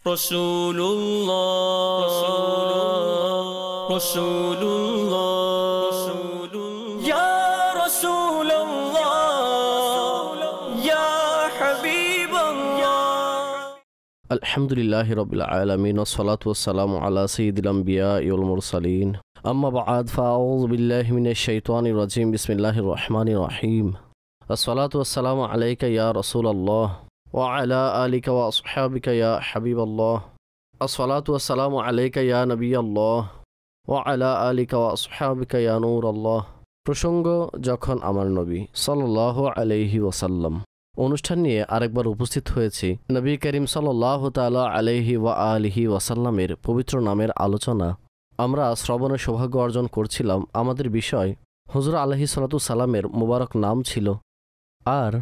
রসুলুল্লাহ রসুলুল্লাহ ইয়া রাসূলুল্লাহ ইয়া হাবিবাল্লাহ। আলহামদুলিল্লাহি রাব্বিল আলামিন ওয়াসসালাতু ওয়াসসালামু আলা সাইয়্যিদিল আমবিয়াই ওয়াল মুরসালিন আম্মা বা'দ ফাআউযু বিল্লাহি মিনাশ শাইতানির রাজিম বিসমিল্লাহির রহমানির রহিম। আসসালাতু ওয়াসসালামু আলাইকা ইয়া রাসূলুল্লাহ ওয়া আলা আলিকা ওয়া আসহাবিকা ইয়া হাবিবাল্লাহ। আসসালাতু ওয়াসসালামু আলাইকা ইয়া নবিয়াল্লাহ ওয়া আলা আলিকা ওয়া আসহাবিকা ইয়া নূরাল্লাহ। প্রসঙ্গ যখন আমার নবী সাল্লাল্লাহু আলাইহি ওয়াসাল্লাম অনুষ্ঠান নিয়ে আরেকবার উপস্থিত হয়েছি। নবী করিম সাল্লাল্লাহু তাআলা আলাইহি ওয়া আলিহি ওয়াসাল্লামের পবিত্র নামের আলোচনা আমরা শ্রবণের সৌভাগ্য অর্জন করছিলাম। আমাদের বিষয় হুজুর আলাইহিস সালাতু সালামের মুবারক নাম ছিল। আর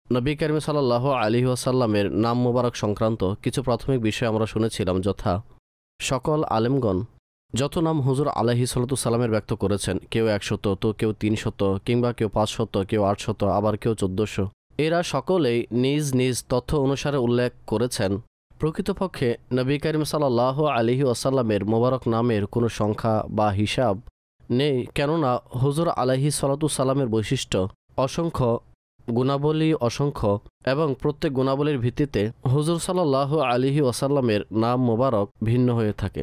নবী করিম সাল্লাল্লাহু আলাইহি ওয়াসাল্লামের নাম মুবারক সংক্রান্ত কিছু প্রাথমিক বিষয় আমরা শুনেছিলাম, যথা সকল আলেমগণ যত নাম হুজুর আলাইহিস সালাতু সালামের ব্যক্ত করেছেন, কেউ 100, তো কেউ 300, কিংবা কেউ 500, কেউ 800, আবার কেউ 1400, এরা সকলেই নিজ নিজ তথ্য অনুসারে উল্লেখ করেছেন। প্রকৃতপক্ষে নবী করিম সাল্লাল্লাহু আলাইহি ওয়াসাল্লামের মোবারক নামের কোনো সংখ্যা বা হিসাব নেই, কেননা হুজুর আলাইহিস সালাতু সালামের বৈশিষ্ট্য অসংখ্য, গুণাবলী অসংখ্য, এবং প্রত্যেক গুণাবলীর ভিত্তিতে হুজুর সাল্লাল্লাহু আলাইহি ওয়াসাল্লামের নাম মোবারক ভিন্ন হয়ে থাকে।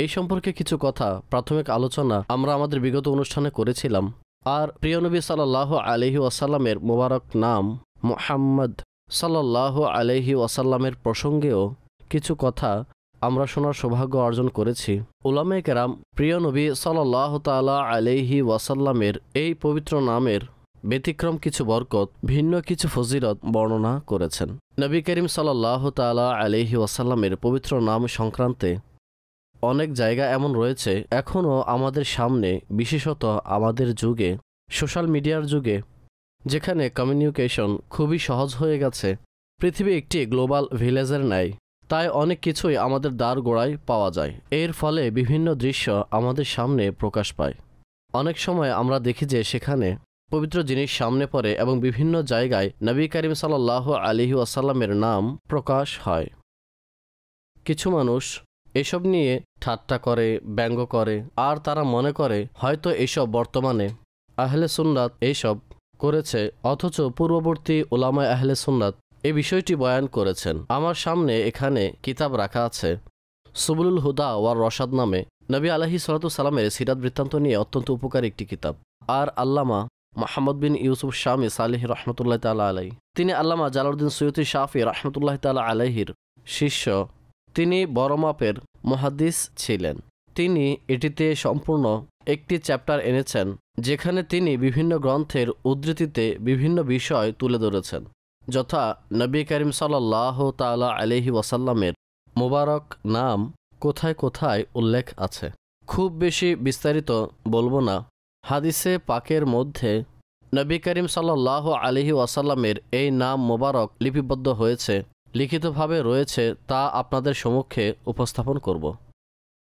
এই সম্পর্কে কিছু কথা প্রাথমিক আলোচনা আমরা আমাদের বিগত অনুষ্ঠানে করেছিলাম। আর প্রিয় নবী সাল্লাল্লাহু আলাইহি ওয়াসাল্লামের মোবারক নাম মুহাম্মদ সাল্লাল্লাহু আলাইহি ওয়াসাল্লামের প্রসঙ্গেও কিছু কথা আমরা শোনার সৌভাগ্য অর্জন করেছি। উলামায়ে কেরাম প্রিয় নবী সাল্লাল্লাহু তাআলা আলাইহি ওয়াসাল্লামের এই পবিত্র নামের ব্যতিক্রম কিছু বরকত, ভিন্ন কিছু ফজিলত বর্ণনা করেছেন। নবী করিম সাল্লাল্লাহু তাআলা আলাইহি ওয়াসাল্লামের পবিত্র নাম সংক্রান্তে অনেক জায়গা এমন রয়েছে এখনও আমাদের সামনে, বিশেষত আমাদের যুগে, সোশ্যাল মিডিয়ার যুগে, যেখানে কমিউনিকেশন খুবই সহজ হয়ে গেছে। পৃথিবী একটি গ্লোবাল ভিলেজের ন্যায়, তাই অনেক কিছুই আমাদের দ্বার গোড়ায় পাওয়া যায়। এর ফলে বিভিন্ন দৃশ্য আমাদের সামনে প্রকাশ পায়। অনেক সময় আমরা দেখি যে সেখানে পবিত্র জিনিস সামনে পড়ে এবং বিভিন্ন জায়গায় নবী করিম সাল্লাল্লাহু আলাইহি ওয়াসাল্লামের নাম প্রকাশ হয়। কিছু মানুষ এসব নিয়ে ঠাট্টা করে, ব্যঙ্গ করে, আর তারা মনে করে হয়তো এসব বর্তমানে আহলে সুন্নাত এইসব করেছে, অথচ পূর্ববর্তী উলামায়ে আহলে সুন্নাত এই বিষয়টি বয়ান করেছেন। আমার সামনে এখানে কিতাব রাখা আছে, সুবুলুল হুদা ওয়ার রশাদ নামে নবী আলাইহিস সালাতু সালামের সিরাত বৃত্তান্ত নিয়ে অত্যন্ত উপকারী একটি কিতাব। আর আল্লামা মুহাম্মদ বিন ইউসুফ শামী সালেহ রহমতুল্লাহ তাআলা আলাইহি, তিনি আল্লামা জালালউদ্দিন সৈয়দী শাফি রহমতুল্লাহ তাআলা আলাইহির শিষ্য। তিনি বড় মাপের মুহাদ্দিস ছিলেন। তিনি এটিতে সম্পূর্ণ একটি চ্যাপ্টার এনেছেন, যেখানে তিনি বিভিন্ন গ্রন্থের উদ্ধৃতিতে বিভিন্ন বিষয় তুলে ধরেছেন, যথা নবী করিম সাল্লাল্লাহু তাআলা আলাইহি ওয়াসাল্লামের মুবারক নাম কোথায় কোথায় উল্লেখ আছে। খুব বেশি বিস্তারিত বলবো না। হাদিসে পাকের মধ্যে নবী করিম সাল্লাল্লাহু আলাইহি ওয়াসাল্লামের এই নাম মুবারক লিপিবদ্ধ হয়েছে, লিখিতভাবে রয়েছে, তা আপনাদের সম্মুখে উপস্থাপন করব।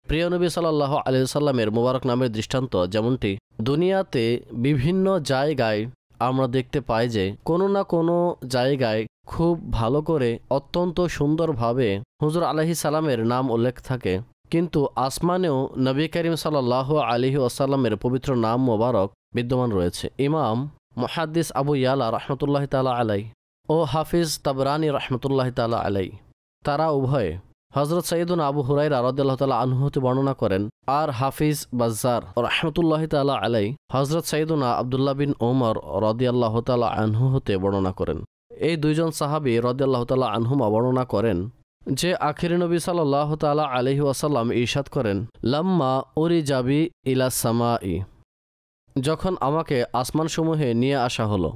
প্রিয় নবী সাল্লাল্লাহু আলাইহি ওয়াসাল্লামের মুবারক নামের দৃষ্টান্ত যেমনটি দুনিয়াতে বিভিন্ন জায়গায় আমরা দেখতে পাই যে কোনো না কোনো জায়গায় খুব ভালো করে, অত্যন্ত সুন্দরভাবে হুজুর আলাইহিস সালামের নাম উল্লেখ থাকে, কিন্তু আসমানেও নবী করিম সাল্লাল্লাহু আলাইহি ওয়াসাল্লামের পবিত্র নাম মোবারক বিদ্যমান রয়েছে। ইমাম মুহাদ্দিস আবু ইয়ালা রহমতুল্লাহ তাআলা আলাইহি ও হাফিজ তাবরানী রহমতুল্লাহ তাআলা আলাইহি, তারা উভয়ে হযরত সাইয়্যিদুনা আবু হুরায়রা রাদিয়াল্লাহু তাআলা আনহু হতে বর্ণনা করেন। আর হাফিজ বাজ্জার রহমতুল্লাহ তাআলা আলাইহি হযরত সাইয়্যিদুনা আব্দুল্লাহ বিন ওমর রাদিয়াল্লাহু তাআলা আনহু হতে বর্ণনা করেন। এই দুইজন সাহাবী রাদিয়াল্লাহু তাআলা আনহুমা বর্ণনা করেন যে আখির নবী সাল্লাল্লাহু তাআলা আলাইহি ওয়াসাল্লাম ইরশাদ করেন, লাম্মা উরিজাবি ইলা সামাই, যখন আমাকে আসমানসমূহে নিয়ে আসা হলো,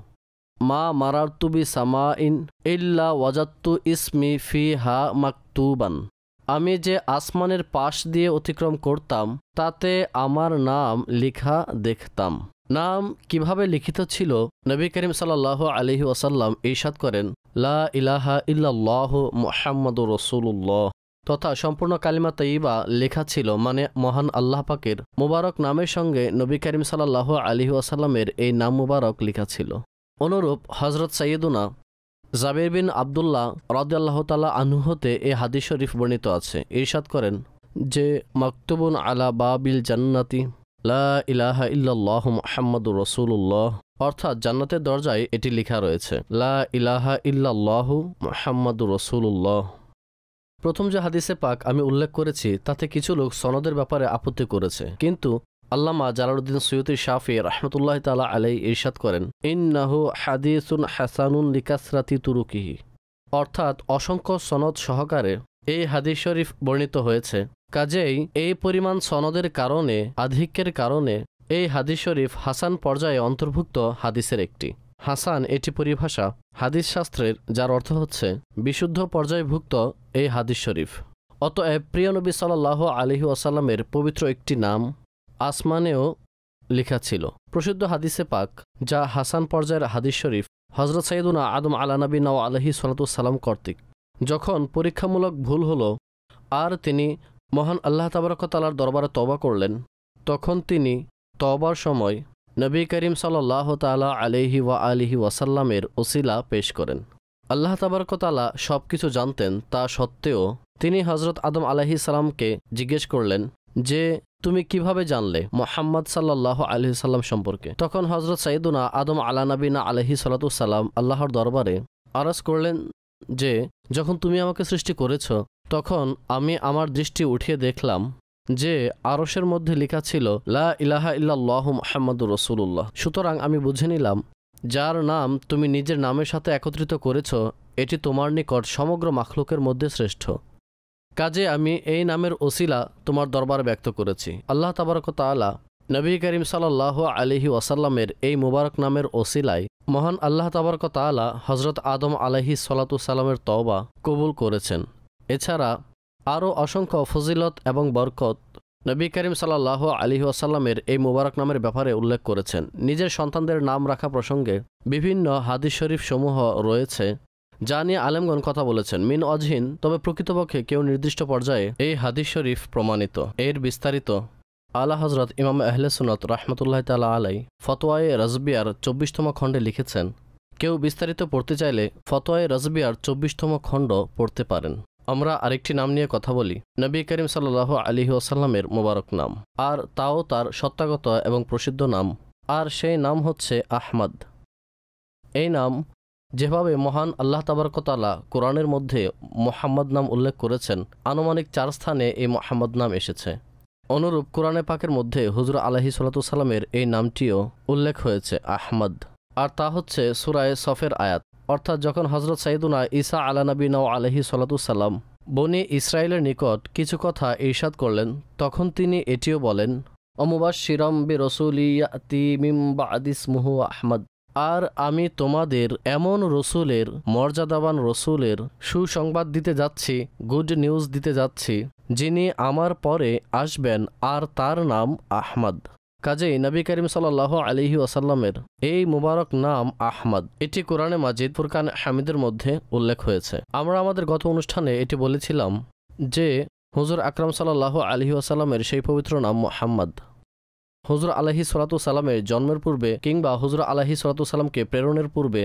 মা মারারতু বি সামাইন ইল্লা ওয়াজাদতু ইসমি ফিহা মাকতুবান, আমি যে আসমানের পাশ দিয়ে অতিক্রম করতাম তাতে আমার নাম লিখা দেখতাম। নাম কিভাবে লিখিত ছিল, নবী করিম সাল্লাল্লাহু আলাইহি ওয়াসাল্লাম ইরশাদ করেন, লা ইলাহা ইল্লাল্লাহু মুহাম্মাদুর রাসূলুল্লাহ, তথা সম্পূর্ণ কালিমা তাইয়্যিবা লেখা ছিল, মানে মহান আল্লাহ পাকের মুবারক নামের সঙ্গে নবী করিম সাল্লাল্লাহু আলাইহি ওয়াসাল্লামের এই নাম মুবারক লেখা ছিল। অনুরূপ হযরত সাইয়্যিদুনা জাবির বিন আবদুল্লাহ রাদিয়াল্লাহু তাআলা আনহু হতে এই হাদিস শরীফ বর্ণিত আছে। ইরশাদ করেন যে মাকতুবুন আলা বাবিল জান্নাতি লা ইলাহা ইল্লাল্লাহু মুহাম্মাদুর রাসূলুল্লাহ, অর্থাৎ জান্নাতের দরজায় এটি লেখা রয়েছে লা ইলাহা ইল্লাল্লাহু মুহাম্মাদুর রাসূলুল্লাহ। প্রথম যে হাদিসে পাক আমি উল্লেখ করেছি তাতে কিছু লোক সনদের ব্যাপারে আপত্তি করেছে, কিন্তু আল্লামা জালালউদ্দিন সুয়ুতী শাফি রাহমাতুল্লাহি তাআলা আলাইহি ইরশাদ করেন ইন্নাহু হাদিসুন হাসানুন লিকাসরাতি তুরুকিহি, অর্থাৎ অসংখ্য সনদ সহকারে এই হাদিস শরীফ বর্ণিত হয়েছে। কাজেই এই পরিমাণ সনদের কারণে, আধিক্যের কারণে এই হাদিস শরীফ হাসান পর্যায়ে অন্তর্ভুক্ত হাদিসের একটি। হাসান এটি পরিভাষা হাদিস শাস্ত্রের, যার অর্থ হচ্ছে বিশুদ্ধ পর্যায়ভুক্ত এই হাদিস শরীফ। অতএব প্রিয় নবী সাল্লাল্লাহু আলাইহি ওয়াসাল্লামের পবিত্র একটি নাম আসমানেও লেখা ছিল। প্রসিদ্ধ হাদিসে পাক যা হাসান পর্যায়ের হাদিস শরীফ হযরত সাইয়্যিদুনা আদম আলা নবিনা ওয়া আলাইহি সাল্লাতু সালাম কর্তৃক যখন পরীক্ষামূলক ভুল হলো আর তিনি মহান আল্লাহ তাবারক ওয়া তাআলার দরবারে তওবা করলেন, তখন তিনি তওবার সময় নবী করিম সাল্লাল্লাহু তাআলা আলাইহি ওয়া আলিহি ওয়াসাল্লামের ওসিলা পেশ করেন। আল্লাহ তাবারক ওয়া তাআলা সব কিছু জানতেন, তা সত্ত্বেও তিনি হযরত আদম আলাইহিস সালামকে জিজ্ঞেস করলেন যে তুমি কিভাবে জানলে মুহাম্মদ সাল্লাল্লাহু আলাইহি সাল্লাম সম্পর্কে। তখন হযরত সাইয়্যিদুনা আদম আলা নবিনা আলাইহি সাল্লাতু সালাম আল্লাহর দরবারে আরজ করলেন যে যখন তুমি আমাকে সৃষ্টি করেছ তখন আমি আমার দৃষ্টি উঠিয়ে দেখলাম যে আরশের মধ্যে লেখা ছিল লা ইলাহা ইল্লাল্লাহু মুহাম্মাদুর রাসূলুল্লাহ। সুতরাং আমি বুঝে নিলাম যার নাম তুমি নিজের নামের সাথে একত্রিত করেছ এটি তোমার নিকট সমগ্র মাখলুকের মধ্যে শ্রেষ্ঠ। কাজে আমি এই নামের ওসিলা তোমার দরবারে ব্যক্ত করেছি। আল্লাহ তাবারক ওয়া তাআলা নবী করিম সাল্লাল্লাহু আলাইহি ওয়াসাল্লামের এই মুবারক নামের ওসিলায় মহান আল্লাহ তাবারক ওয়া তাআলা হযরত আদম আলাইহিস সালাতু সালামের তওবা কবুল করেছেন। এছাড়া আরও অসংখ্য ফজিলত এবং বরকত নবী করিম সাল্লাল্লাহু আলাইহি ওয়াসাল্লামের এই মুবারক নামের ব্যাপারে উল্লেখ করেছেন। নিজের সন্তানদের নাম রাখা প্রসঙ্গে বিভিন্ন হাদিস শরীফ সমূহ রয়েছে যা নিয়ে আলেমগণ কথা বলেছেন মিন অজহিন, তবে প্রকৃতপক্ষে কেউ নির্দিষ্ট পর্যায়ে এই হাদিস শরীফ প্রমাণিত। এর বিস্তারিত আলা হযরত ইমাম আহলে সুন্নাত রাহমাতুল্লাহি তাআলা আলাই ফতোয়ায়ে রাজবিয়ার 24তম খণ্ডে লিখেছেন, কেউ বিস্তারিত পড়তে চাইলে ফতোয়ায়ে রাজবিয়ার 24তম খণ্ড পড়তে পারেন। আমরা আরেকটি নাম নিয়ে কথা বলি, নবী করিম সাল্লাল্লাহু আলাইহি ওয়াসাল্লামের মোবারক নাম, আর তাও তার সত্যাগত এবং প্রসিদ্ধ নাম, আর সেই নাম হচ্ছে আহমদ। এই নাম যেভাবে মহান আল্লাহ তাবারক ওয়া তাআলা কোরআনের মধ্যে মুহাম্মদ নাম উল্লেখ করেছেন, আনুমানিক 4 স্থানে এই মুহাম্মদ নাম এসেছে। অনুরূপ কোরআনে পাকের মধ্যে হুজুর আলাইহিস সালাতু সালামের এই নামটিও উল্লেখ হয়েছে আহমদ, আর তা হচ্ছে সূরায়ে সফের আয়াত। অর্থাৎ যখন হযরত সাইয়্যিদুনা ঈসা আলা নবিনা ওয়া আলাইহি সালাতু সালাম বনি ইসরায়েলের নিকট কিছু কথা ইরশাদ করলেন, তখন তিনি এটিও বলেন অমুবাশশিরাম বিরাসূলি ইয়াতি মিন বা'দি ইসমুহু আহমদ, আর আমি তোমাদের এমন রসুলের, মর্যাদাবান রসুলের সুসংবাদ দিতে যাচ্ছি, গুড নিউজ দিতে যাচ্ছি, যিনি আমার পরে আসবেন আর তার নাম আহমদ। কাজেই নবী করিম সাল্লাল্লাহু আলাইহি ওয়াসাল্লামের এই মুবারক নাম আহমদ, এটি কোরআনে মাজিদ ফুরকান হামিদের মধ্যে উল্লেখ হয়েছে। আমরা আমাদের গত অনুষ্ঠানে এটি বলেছিলাম যে হুজুর আকরাম সাল্লাল্লাহু আলাইহি ওয়াসাল্লামের সেই পবিত্র নাম মুহাম্মদ। হুজুর আলাইহিস সালাতু সালামের জন্মের পূর্বে কিংবা হুজুর আলাইহিস সালাতু সালামকে প্রেরণের পূর্বে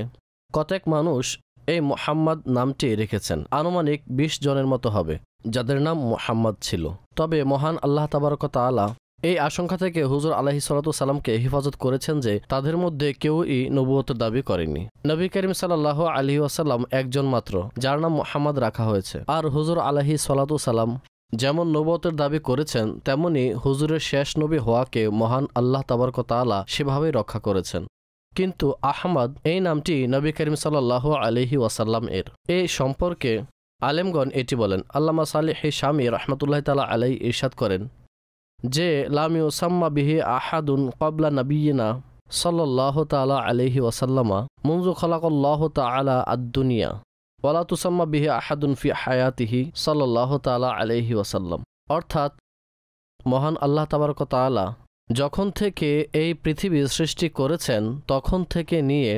কতক মানুষ এই মুহাম্মদ নামটি রেখেছেন, আনুমানিক 20 জনের মতো হবে যাদের নাম মুহাম্মদ ছিল। তবে মহান আল্লাহ তাবারক ওয়া তাআলা এই আশঙ্কা থেকে হুজুর আলাইহিস সালাতু সালামকে হেফাজত করেছেন যে তাদের মধ্যে কেউই নবুয়তের দাবি করেনি। নবী করিম সাল্লাল্লাহু আলাইহি ওয়াসাল্লাম একজন মাত্র যার নাম মুহাম্মদ রাখা হয়েছে। আর হুজুর আলাইহিস সালাতু সালাম যেমন নবুয়তের দাবি করেছেন, তেমনি হুজুরের শেষ নবী হওয়াকে মহান আল্লাহ তাবারক ওয়া তাআলা সেভাবেই রক্ষা করেছেন। কিন্তু আহমদ এই নামটি নবী করিম সাল্লাল্লাহু আলাইহি ওয়াসাল্লাম এর। এই সম্পর্কে আলেমগণ এটি বলেন। আল্লামা সালেহ শামী রাহমাতুল্লাহি তাআলা আলাইহি ইরশাদ করেন যে লাম ইউসাম্মা বিহি আহাদুন ক্বাবলা নাবিয়িনা সাল্লাল্লাহু তাআলা আলাইহি ওয়াসাল্লামা মুনযু খালাকাল্লাহু তাআলা আদ-দুনিয়া ওয়ালা তুসাম্মা বিহি আহাদুন ফি হায়াতিহি সাল্লাল্লাহু তাআলা আলাইহি ওয়াসাল্লাম। অর্থাৎ মহান আল্লাহ তাবারক ওয়া তাআলা যখন থেকে এই পৃথিবীর সৃষ্টি করেছেন তখন থেকে নিয়ে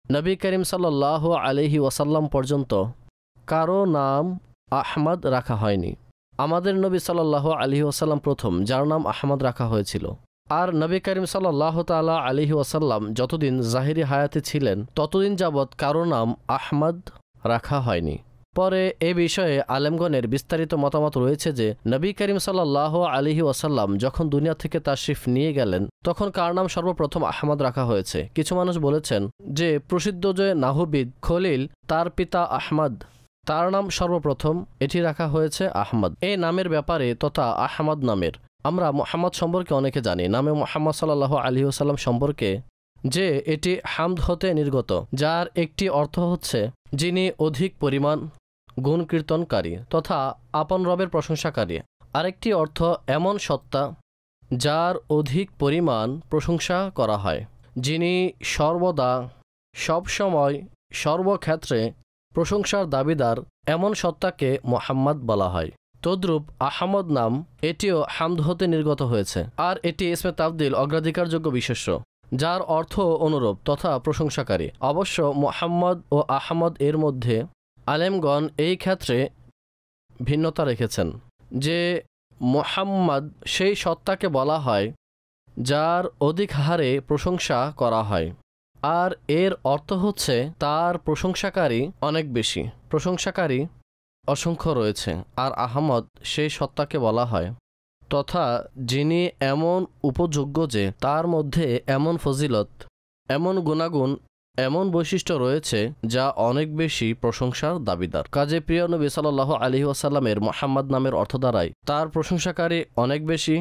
নবী করিম সাল্লাল্লাহু আলাইহি ওয়াসাল্লাম পর্যন্ত কারো নাম আহমদ রাখা হয়নি। আমাদের নবী সাল্লাল্লাহু আলাইহি ওয়াসাল্লাম প্রথম যার নাম আহমদ রাখা হয়েছিল। আর নবী করিম সাল্লাল্লাহু তাআলা আলাইহি ওয়াসাল্লাম যতদিন জাহিরি হায়াতে ছিলেন ততদিন যাবৎ কারো নাম আহমদ রাখা হয়নি। পরে এ বিষয়ে আলেমগণের বিস্তারিত মতামত রয়েছে যে নবী করিম সাল্লাল্লাহু আলাইহি ওয়াসাল্লাম যখন দুনিয়া থেকে তাশরিফ নিয়ে গেলেন তখন কার নাম সর্বপ্রথম আহমদ রাখা হয়েছে। কিছু মানুষ বলেছেন যে প্রসিদ্ধ যে নাহবিদ খলিল তার পিতা আহমদ, তার নাম সর্বপ্রথম এটি রাখা হয়েছে আহমদ। এই নামের ব্যাপারে তথা আহমদ নামের আমরা মুহাম্মদ সম্পর্কে অনেকে জানি, নামে মুহাম্মদ সাল্লাল্লাহু আলাইহি ওয়াসাল্লাম সম্পর্কে যে এটি হামদ হতে নির্গত, যার একটি অর্থ হচ্ছে যিনি অধিক পরিমাণ গুণ কীর্তনকারী তথা আপন রবের প্রশংসাকারী। আরেকটি অর্থ এমন সত্তা যার অধিক পরিমাণ প্রশংসা করা হয়, যিনি সর্বদা সবসময় সর্বক্ষেত্রে প্রশংসার দাবিদার, এমন সত্তাকে মুহাম্মদ বলা হয়। তদ্রূপ আহমদ নাম এটিও হামদ হতে নির্গত হয়েছে, আর এটি ইসমে তাফদিল অগ্রাধিকারযোগ্য বিশেষ্য, যার অর্থ অনুরূপ তথা প্রশংসাকারী। অবশ্য মুহাম্মদ ও আহমদ এর মধ্যে আলেমগণ এই ক্ষেত্রে ভিন্নতা রেখেছেন যে মুহাম্মদ সেই সত্তাকে বলা হয় যার অধিক হারে প্রশংসা করা হয়, আর এর অর্থ হচ্ছে তার প্রশংসাকারী অনেক বেশি, প্রশংসাকারী অসংখ্য রয়েছে। আর আহমদ সেই সত্তাকে বলা হয় তথা যিনি এমন উপযোগ্য যে তার মধ্যে এমন ফজিলত, এমন গুণাগুণ, এমন বৈশিষ্ট্য রয়েছে যা অনেক বেশি প্রশংসার দাবিদার। কাজে প্রিয় নবী সাল্লাল্লাহু আলাইহি ওয়াসাল্লামের মুহাম্মদ নামের অর্থ দাঁড়ায় তার প্রশংসাকারী অনেক বেশি,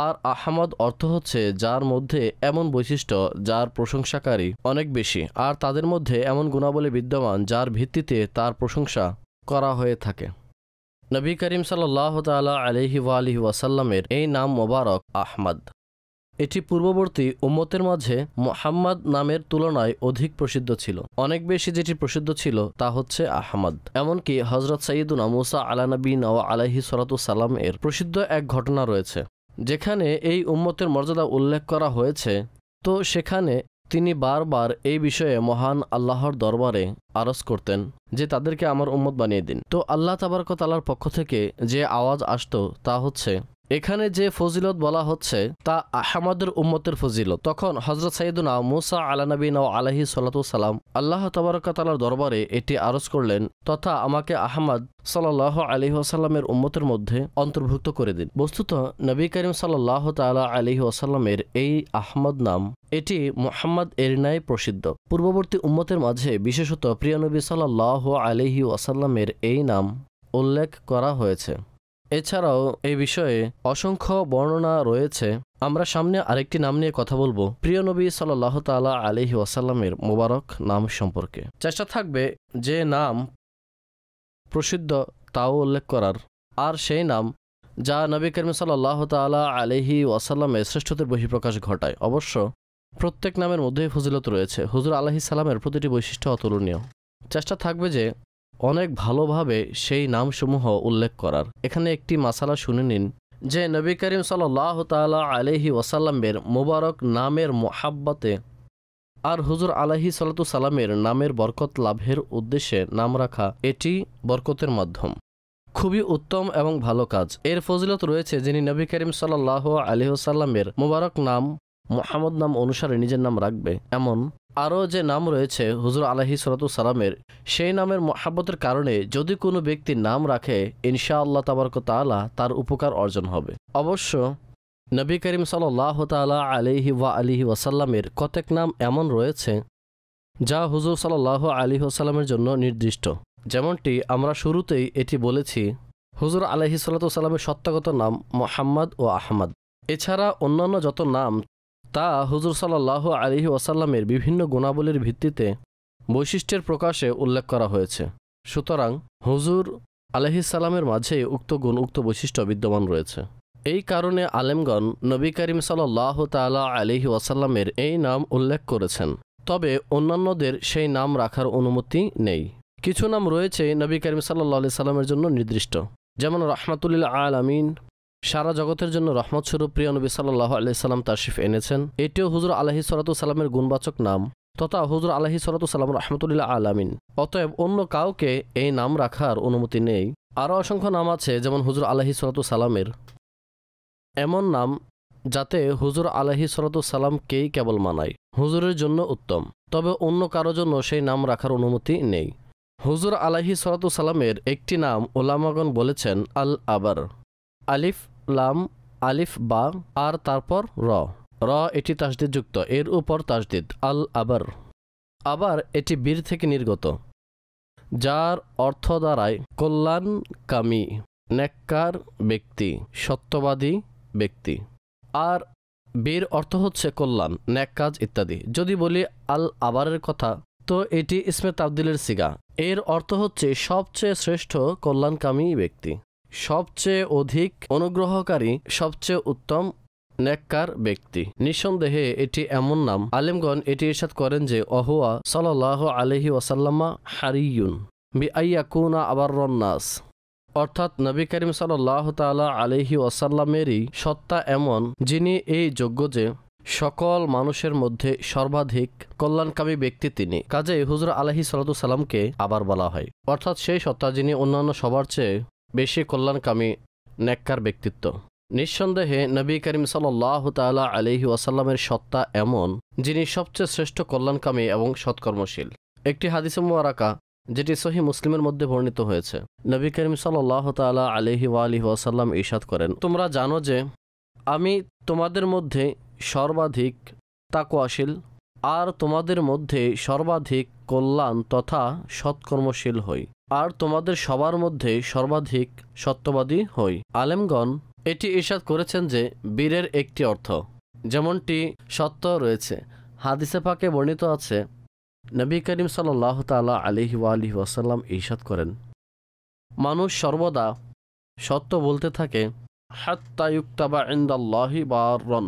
আর আহমদ অর্থ হচ্ছে যার মধ্যে এমন বৈশিষ্ট্য যার প্রশংসাকারী অনেক বেশি, আর তাদের মধ্যে এমন গুণাবলী বিদ্যমান যার ভিত্তিতে তার প্রশংসা করা হয়ে থাকে। নবী করিম সাল্লাল্লাহু তাআলা আলাইহি ওয়াসাল্লামের এই নাম মোবারক আহমদ। এটি পূর্ববর্তী উম্মতের মাঝে মুহাম্মদ নামের তুলনায় অধিক প্রসিদ্ধ ছিল। অনেক বেশি যেটি প্রসিদ্ধ ছিল তা হচ্ছে আহমদ। এমনকি হযরত সাইয়্যিদুনা মুসা আলা নবিয়িনা ওয়া আলাইহি সালাতু সালাম এর প্রসিদ্ধ এক ঘটনা রয়েছে যেখানে এই উম্মতের মর্যাদা উল্লেখ করা হয়েছে। তো সেখানে তিনি বারবার এই বিষয়ে মহান আল্লাহর দরবারে আরজ করতেন যে তাদেরকে আমার উম্মত বানিয়ে দিন। তো আল্লাহ তাবারক ওয়া তাআলার পক্ষ থেকে যে আওয়াজ আসতো তা হচ্ছে এখানে যে ফজিলত বলা হচ্ছে তা আহমদের উম্মতের ফজিলত। তখন হযরত সাইয়্যিদুনা মুসা আলা নবিয়িনা ওয়া আলাইহি সালাতু সালাম আল্লাহ তাবারক ওয়া তাআলার দরবারে এটি আরজ করলেন তথা আমাকে আহমদ সাল্লাল্লাহু আলাইহি ওয়াসাল্লামের উম্মতের মধ্যে অন্তর্ভুক্ত করে দিন। বস্তুত নবী করিম সাল্লাল্লাহু তাআলা আলাইহি ওয়াসাল্লামের এই আহমদ নাম এটি মুহাম্মদ এর ন্যায় প্রসিদ্ধ। পূর্ববর্তী উম্মতের মাঝে বিশেষত প্রিয় নবী সাল্লাল্লাহু আলাইহি ওয়াসাল্লামের এই নাম উল্লেখ করা হয়েছে। এছাড়াও এই বিষয়ে অসংখ্য বর্ণনা রয়েছে। আমরা সামনে আরেকটি নাম নিয়ে কথা বলবো প্রিয় নবী সাল্লাল্লাহু তাআলা আলাইহি ওয়াসাল্লামের মোবারক নাম সম্পর্কে। চেষ্টা থাকবে যে নাম প্রসিদ্ধ তাও উল্লেখ করার, আর সেই নাম যা নবী করিম সাল্লাল্লাহু তাআলা আলাইহি ওয়াসাল্লামের শ্রেষ্ঠত্বের বহিঃপ্রকাশ ঘটায়। অবশ্য প্রত্যেক নামের মধ্যেই ফজিলত রয়েছে। হুজুর আলাইহিস সালামের প্রতিটি বৈশিষ্ট্য অতুলনীয়। চেষ্টা থাকবে যে অনেক ভালোভাবে সেই নামসমূহ উল্লেখ করার। এখানে একটি মাসালা শুনে নিন যে নবী করিম সাল্লাল্লাহু তাআলা আলাইহি ওয়াসাল্লামের মোবারক নামের মোহাব্বতে আর হুজুর আলাইহিস সালাতু সালামের নামের বরকত লাভের উদ্দেশ্যে নাম রাখা এটি বরকতের মাধ্যম, খুবই উত্তম এবং ভালো কাজ। এর ফজিলত রয়েছে যিনি নবী করিম সাল্লাল্লাহু আলাইহি ওয়াসাল্লামের মোবারক নাম মুহাম্মদ নাম অনুসারে নিজের নাম রাখবে। এমন আরও যে নাম রয়েছে হুজুর আলাইহিস সালাতু সালামের, সেই নামের মোহাব্বতের কারণে যদি কোনো ব্যক্তি নাম রাখে ইনশাআল্লাহ তাবারক তাআলা তার উপকার অর্জন হবে। অবশ্য নবী করিম সাল্লাল্লাহু তাআলা আলাইহি ওয়াসাল্লামের কতক নাম এমন রয়েছে যা হুজুর সাল্লাল্লাহু আলাইহি ওয়াসাল্লামের জন্য নির্দিষ্ট। যেমনটি আমরা শুরুতেই এটি বলেছি, হুজুর আলাইহিস সালাতু সালামের সত্তাগত নাম মুহাম্মদ ও আহমদ। এছাড়া অন্যান্য যত নাম তা হুজুর সাল্লাল্লাহু আলাইহি ওয়াসাল্লামের বিভিন্ন গুণাবলীর ভিত্তিতে বৈশিষ্ট্যের প্রকাশে উল্লেখ করা হয়েছে। সুতরাং হুজুর আলাইহিস সালামের মাঝে উক্ত গুণ, উক্ত বৈশিষ্ট্য বিদ্যমান রয়েছে। এই কারণে আলেমগণ নবী করিম সাল্লাল্লাহু তাআলা আলাইহি ওয়াসাল্লামের এই নাম উল্লেখ করেছেন। তবে অন্যান্যদের সেই নাম রাখার অনুমতি নেই। কিছু নাম রয়েছে নবী করিম সাল্লাল্লাহু আলাইহি সাল্লামের জন্য নির্দিষ্ট, যেমন রাহমাতুল আলামিন, সারা জগতের জন্য রহমত স্বরূপ প্রিয় নবী সাল্লাল্লাহু আলাইহি সাল্লাম তাশরিফ এনেছেন। এটিও হুজুর আলাইহিস সালাতু সালামের গুণবাচক নাম তথা হুজুর আলাইহিস সালাতু সালাম রাহমাতুল আলামিন। অতএব অন্য কাউকে এই নাম রাখার অনুমতি নেই। আরও অসংখ্য নাম আছে, যেমন হুজুর আলাইহিস সালাতু সালামের এমন নাম যাতে হুজুর আলাইহিস সালাতুসাল্লামকেই কেবল মানায়, হুজুরের জন্য উত্তম, তবে অন্য কারো জন্য সেই নাম রাখার অনুমতি নেই। হুজুর আলাইহিস সালামের একটি নাম ওলামাগণ বলেছেন আল আবার, আলিফ লাম আলিফ বা আর তারপর র এটি তাসদিদযুক্ত, এর উপর তাসদিদ আল আবার। আবার এটি বীর থেকে নির্গত, যার অর্থ দাঁড়ায় কল্যাণকামী, নেককার ব্যক্তি, সত্যবাদী ব্যক্তি। আর বীর অর্থ হচ্ছে কল্যাণ, নেক কাজ ইত্যাদি। যদি বলি আল আবারের কথা, তো এটি ইসমে তাবদিলের সিগা। এর অর্থ হচ্ছে সবচেয়ে শ্রেষ্ঠ কল্যাণকামী ব্যক্তি, সবচেয়ে অধিক অনুগ্রহকারী, সবচেয়ে উত্তম নেককার ব্যক্তি। নিঃসন্দেহে এটি এমন নাম, আলেমগণ এটি ইরশাদ করেন যে অহুয়া সাল্লাল্লাহু আলাইহি ওয়াসাল্লামা হারিয়ুন বিআইয়াকুনা আবাররন নাস, অর্থাৎ নবী করিম সাল্লাল্লাহু তাআলা আলাইহি ওয়াসাল্লামেরই সত্তা এমন, যিনি এই যোগ্য যে সকল মানুষের মধ্যে সর্বাধিক কল্যাণকামী ব্যক্তি তিনি। কাজেই হুজুর আলাইহিস সালামকে আবার বলা হয়, অর্থাৎ সেই সত্তা যিনি অন্যান্য সবার চেয়ে বেশি কল্যাণকামী, নেককার ব্যক্তিত্ব। নিঃসন্দেহে নবী করিম সাল্লাল্লাহু তাআলা আলাইহি ওয়াসাল্লামের সত্তা এমন, যিনি সবচেয়ে শ্রেষ্ঠ কল্যাণকামী এবং সৎকর্মশীল। একটি হাদিসে মুবারাকা যেটি সহিহ মুসলিমের মধ্যে বর্ণিত হয়েছে, নবী করিম সাল্লাল্লাহু তাআলা আলাইহি ওয়াসাল্লাম ইরশাদ করেন, তোমরা জানো যে আমি তোমাদের মধ্যে সর্বাধিক তাকওয়াশীল আর তোমাদের মধ্যে সর্বাধিক কল্যাণ তথা সৎকর্মশীল হই, আর তোমাদের সবার মধ্যে সর্বাধিক সত্যবাদী হই। আলেমগণ এটি ইরশাদ করেছেন যে বীরের একটি অর্থ, যেমনটি সত্য রয়েছে হাদিসে পাকে বর্ণিত আছে, নবী করিম সাল্লাল্লাহু তাআলা আলাইহি ওয়াসাল্লাম ইরশাদ করেন, মানুষ সর্বদা সত্য বলতে থাকে হাত্তা ইউক্তাবা ইনদাল্লাহি বাররান,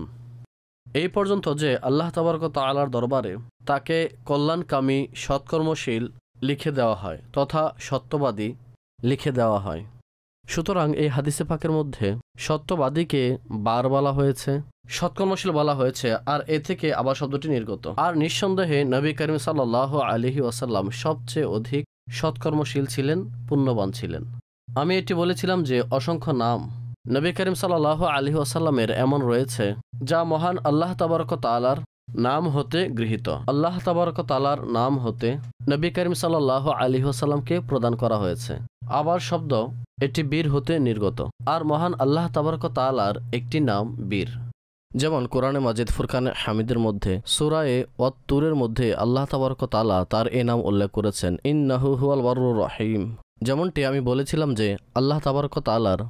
এই পর্যন্ত যে আল্লাহ তাবারক ওয়া তাআলার দরবারে তাকে কল্যাণকামী, সৎকর্মশীল লিখে দেওয়া হয় তথা সত্যবাদী লিখে দেওয়া হয়। সুতরাং এই হাদিসে পাকের মধ্যে সত্যবাদীকে বার বলা হয়েছে, সৎকর্মশীল বলা হয়েছে, আর এ থেকে আবার শব্দটি নির্গত। আর নিঃসন্দেহে নবী করিম সাল্লাল্লাহু আলাইহি ওয়াসাল্লাম সবচেয়ে অধিক সৎকর্মশীল ছিলেন, পুণ্যবান ছিলেন। আমি এটি বলেছিলাম যে অসংখ্য নাম নবী করিম সাল্লাল্লাহু আলাইহি ওয়াসাল্লামের এমন রয়েছে যা মহান আল্লাহ তাবারক ওয়া তাআলার নাম হতে গৃহীত। আল্লাহ তাবারক ওয়া তাআলার নাম হতে নবী করিম সাল্লাল্লাহু আলাইহি ওয়াসাল্লামকে প্রদান করা হয়েছে। আবার শব্দ এটি বীর হতে নির্গত, আর মহান আল্লাহ তাবারক ওয়া তাআলার একটি নাম বীর। যেমন কোরআনে মাজিদ ফুরকানে হামিদের মধ্যে সূরায়ে ওয়াত-তুরের মধ্যে আল্লাহ তাবারক ওয়া তাআলা তার এই নাম উল্লেখ করেছেন, ইন্নাহু হুয়াল বাররুর রহিম। যেমনটি আমি বলেছিলাম যে আল্লাহ তাবারক ওয়া তাআলার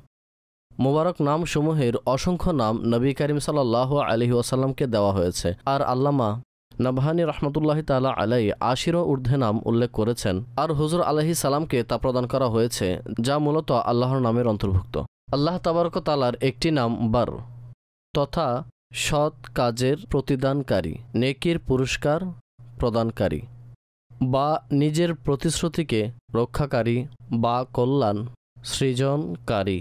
মুবারক নামসমূহের অসংখ্য নাম নবী করিম সাল্লাল্লাহু আলাইহি ওয়াসাল্লামকে দেওয়া হয়েছে, আর আল্লামা নবহানী রহমতুল্লাহি তাআলা আলাইহি ৮০ ঊর্ধ্বে নাম উল্লেখ করেছেন, আর হুজুর আলাইহিস সালামকে তা প্রদান করা হয়েছে যা মূলত আল্লাহর নামের অন্তর্ভুক্ত। আল্লাহ তাবারক ওয়া তাআলার একটি নাম বার তথা সৎ কাজের প্রতিদানকারী, নেকির পুরস্কার প্রদানকারী, বা নিজের প্রতিশ্রুতিকে রক্ষাকারী বা কল্যাণ সৃজনকারী,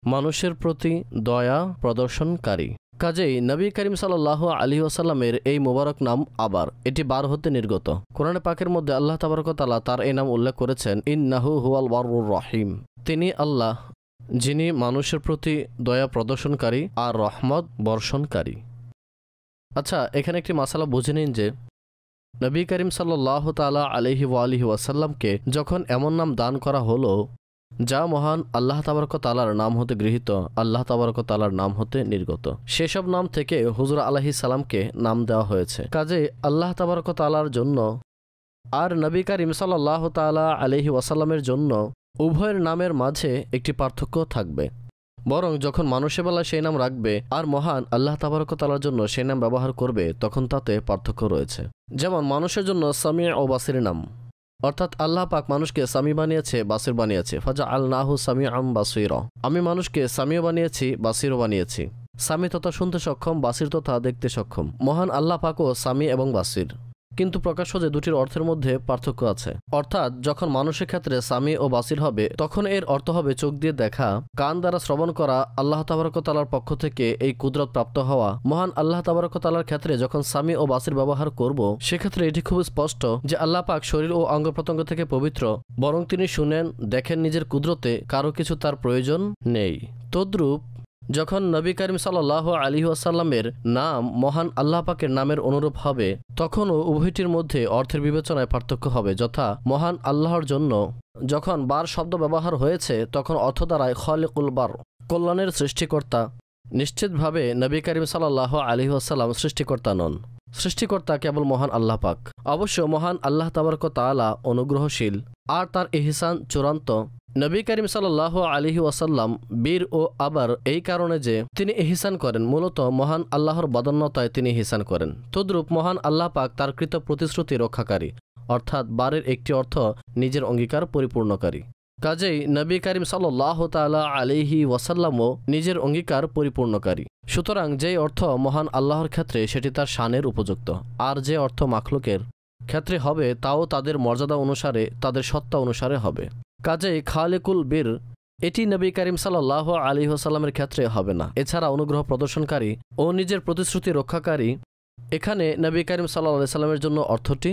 মানুষের প্রতি দয়া প্রদর্শনকারী। কাজেই নবী করিম সাল্লাল্লাহু আলাইহি ওয়াসাল্লামের এই মোবারক নাম আবার, এটি বার হতে নির্গত। কোরআনে পাকের মধ্যে আল্লাহ তাবারক ওয়া তাআলা তার এই নাম উল্লেখ করেছেন, ইন্নাহু হুয়াল বাররুর রহিম। তিনি আল্লাহ, যিনি মানুষের প্রতি দয়া প্রদর্শনকারী আর রহমত বর্ষণকারী। আচ্ছা, এখানে একটি মাসালা বুঝে নিন যে নবী করিম সাল্লাল্লাহু তাআলা আলাইহি ওয়াসাল্লামকে যখন এমন নাম দান করা হলো যা মহান আল্লাহ তাবারক ওয়া তাআলার নাম হতে গৃহীত, আল্লাহ তাবারক ওয়া তাআলার নাম হতে নির্গত, সেসব নাম থেকে হুজুর আলাইহিস সালামকে নাম দেওয়া হয়েছে। কাজেই আল্লাহ তাবারক ওয়া তাআলার জন্য আর নবী করিম সাল্লাল্লাহু তাআলা আলাইহি ওয়াসাল্লামের জন্য উভয়ের নামের মাঝে একটি পার্থক্য থাকবে। বরং যখন মানুষের বেলা সেই নাম রাখবে আর মহান আল্লাহ তাবারক ওয়া তাআলার জন্য সেই নাম ব্যবহার করবে, তখন তাতে পার্থক্য রয়েছে। যেমন মানুষের জন্য সামি ও বাসির নাম, অর্থাৎ আল্লাহ পাক মানুষকে সামি বানিয়েছে, বাসির বানিয়েছে, ফাজআলনাহু সামিআম বাসীরা। আমি মানুষকে সামিও বানিয়েছি, বাসিরও বানিয়েছি। সামি তথা শুনতে সক্ষম, বাসির তথা দেখতে সক্ষম। মহান আল্লাহ পাকও সামি এবং বাসির, কিন্তু প্রকাশ্য যে দুটির অর্থের মধ্যে পার্থক্য আছে। অর্থাৎ যখন মানুষের ক্ষেত্রে সামি ও বাসির হবে, তখন এর অর্থ হবে চোখ দিয়ে দেখা, কান দ্বারা শ্রবণ করা, আল্লাহ তাবারক ওয়া তাআলার পক্ষ থেকে এই কুদরত প্রাপ্ত হওয়া। মহান আল্লাহ তাবারক ওয়া তাআলার ক্ষেত্রে যখন সামি ও বাসির ব্যবহার করব, সেক্ষেত্রে এটি খুব স্পষ্ট যে আল্লাহ পাক শরীর ও অঙ্গ প্রত্যঙ্গ থেকে পবিত্র, বরং তিনি শুনেন, দেখেন নিজের কুদরতে, কারো কিছু তার প্রয়োজন নেই। তদ্রূপ যখন নবী করিম সাল্লাল্লাহু আলাইহি ওয়াসাল্লামের নাম মহান আল্লাহ পাকের নামের অনুরূপ হবে, তখনও উভয়টির মধ্যে অর্থের বিবেচনায় পার্থক্য হবে। যথা মহান আল্লাহর জন্য যখন বার শব্দ ব্যবহার হয়েছে, তখন অর্থ দ্বারায় খালিকুল বার, কল্যাণের সৃষ্টিকর্তা। নিশ্চিতভাবে নবী করিম সাল্লাল্লাহু আলাইহি ওয়াসাল্লাম সৃষ্টিকর্তা নন, সৃষ্টিকর্তা কেবল মহান আল্লাহ পাক। অবশ্য মহান আল্লাহ তাবারক তাআলা অনুগ্রহশীল, আর তার ইহসান চূড়ান্ত। নবী করিম সাল্লাল্লাহু আলাইহি ওয়াসাল্লাম বীর ও আবার এই কারণে যে তিনি ইহসান করেন, মূলত মহান আল্লাহর বদান্যতায় তিনি ইহসান করেন। তদ্রূপ মহান আল্লাহ পাক তার কৃত প্রতিশ্রুতি রক্ষাকারী, অর্থাৎ বারের একটি অর্থ নিজের অঙ্গীকার পরিপূর্ণকারী। কাজেই নবী করিম সাল্লাল্লাহু তাআলা আলাইহি ওয়াসাল্লামও নিজের অঙ্গীকার পরিপূর্ণকারী। সুতরাং যেই অর্থ মহান আল্লাহর ক্ষেত্রে সেটি তার শানের উপযুক্ত, আর যে অর্থ মাখলুকের ক্ষেত্রে হবে তাও তাদের মর্যাদা অনুসারে, তাদের সত্তা অনুসারে হবে। কাজেই খালিকুল বীর এটি নবী করিম সাল্লাল্লাহু আলাইহি ওয়াসাল্লামের ক্ষেত্রে হবে না। এছাড়া অনুগ্রহ প্রদর্শনকারী ও নিজের প্রতিশ্রুতি রক্ষাকারী, এখানে নবী করিম সাল্লাল্লাহু আলাইহি ওয়াসাল্লামের জন্য অর্থটি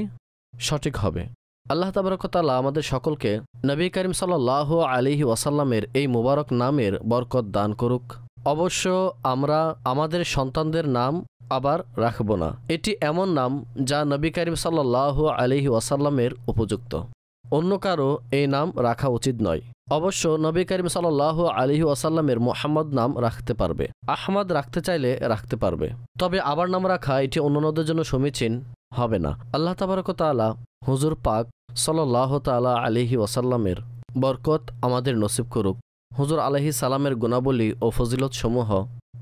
সঠিক হবে। আল্লাহ তাবারক তাআলা আমাদের সকলকে নবী করিম সাল্লাল্লাহু আলাইহি ওয়াসাল্লামের এই মুবারক নামের বরকত দান করুক। অবশ্য আমরা আমাদের সন্তানদের নাম আবার রাখব না। এটি এমন নাম যা নবী করিম সাল্লাল্লাহু আলাইহি ওয়াসাল্লামের উপযুক্ত, অন্য কারো এই নাম রাখা উচিত নয়। অবশ্য নবী করিম সাল্লাল্লাহু আলাইহি ওয়াসাল্লামের মুহাম্মদ নাম রাখতে পারবে, আহমদ রাখতে চাইলে রাখতে পারবে, তবে আবার নাম রাখা এটি অন্যদের জন্য সমীচীন হবে না। আল্লাহ তাবারক তাআলা হুজুর পাক সাল্লাল্লাহু তাআলা আলাইহি ওয়াসাল্লামের বরকত আমাদের নসিব করুক। হুজুর আলাইহিস সালামের গুণাবলী ও ফজিলত সমূহ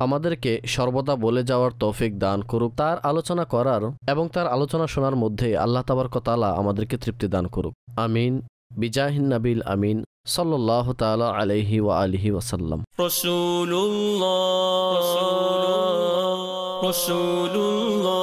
আমাদেরকে সর্বদা বলে যাওয়ার তৌফিক দান করুক। তার আলোচনা করার এবং তার আলোচনা শোনার মধ্যে আল্লাহ তাবারক তাআলা আমাদেরকে তৃপ্তি দান করুক। আমিন বিজাহিন নাবিল আমিন সাল্লাল্লাহু তাআলা আলাইহি ওয়া আলিহি ওয়াসাল্লাম। রাসূলুল্লাহ রাসূলুল্লাহ